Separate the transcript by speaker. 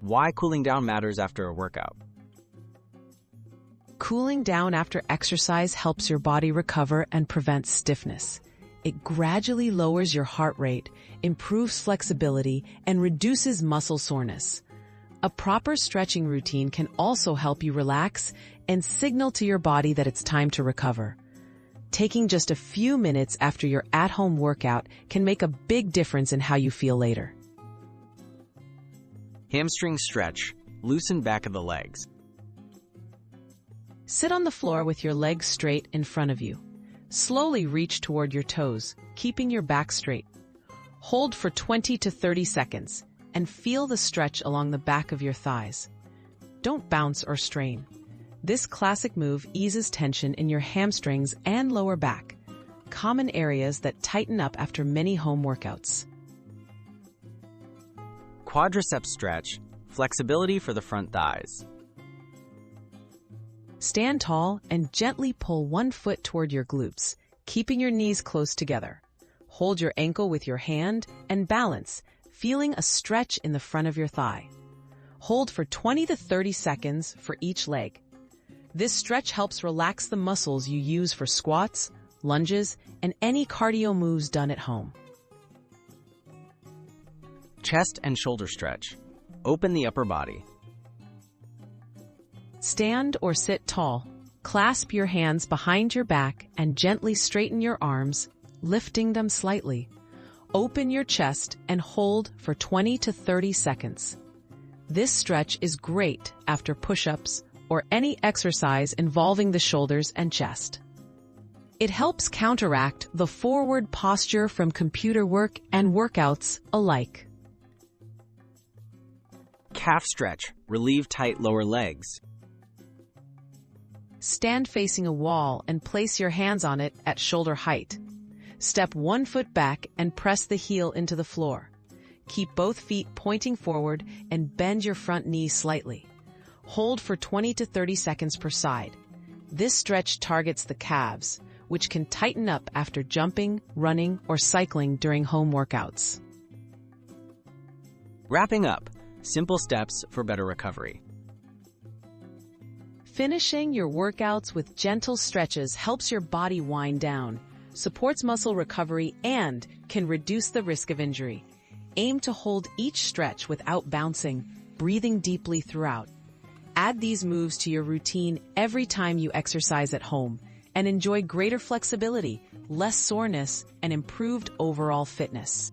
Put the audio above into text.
Speaker 1: Why cooling down matters after a workout.
Speaker 2: Cooling down after exercise helps your body recover and prevents stiffness. It gradually lowers your heart rate, improves flexibility, and reduces muscle soreness. A proper stretching routine can also help you relax and signal to your body that it's time to recover. Taking just a few minutes after your at-home workout can make a big difference in how you feel later.
Speaker 1: Hamstring stretch. Loosen back of the legs.
Speaker 2: Sit on the floor with your legs straight in front of you. Slowly reach toward your toes, keeping your back straight. Hold for 20 to 30 seconds and feel the stretch along the back of your thighs. Don't bounce or strain. This classic move eases tension in your hamstrings and lower back, common areas that tighten up after many home workouts.
Speaker 1: Quadriceps stretch. Flexibility for the front thighs.
Speaker 2: Stand tall and gently pull one foot toward your glutes, keeping your knees close together. Hold your ankle with your hand and balance, feeling a stretch in the front of your thigh. Hold for 20 to 30 seconds for each leg. This stretch helps relax the muscles you use for squats, lunges, and any cardio moves done at home.
Speaker 1: Chest and shoulder stretch. Open the upper body.
Speaker 2: Stand or sit tall. Clasp your hands behind your back and gently straighten your arms, lifting them slightly. Open your chest and hold for 20 to 30 seconds. This stretch is great after push-ups or any exercise involving the shoulders and chest. It helps counteract the forward posture from computer work and workouts alike.
Speaker 1: Calf stretch. Relieve tight lower legs.
Speaker 2: Stand facing a wall and place your hands on it at shoulder height. Step one foot back and press the heel into the floor. Keep both feet pointing forward and bend your front knee slightly. Hold for 20 to 30 seconds per side. This stretch targets the calves, which can tighten up after jumping, running, or cycling during home workouts.
Speaker 1: Wrapping up. Simple steps for better recovery.
Speaker 2: Finishing your workouts with gentle stretches helps your body wind down, supports muscle recovery, and can reduce the risk of injury. Aim to hold each stretch without bouncing, breathing deeply throughout. Add these moves to your routine every time you exercise at home and enjoy greater flexibility, less soreness, and improved overall fitness.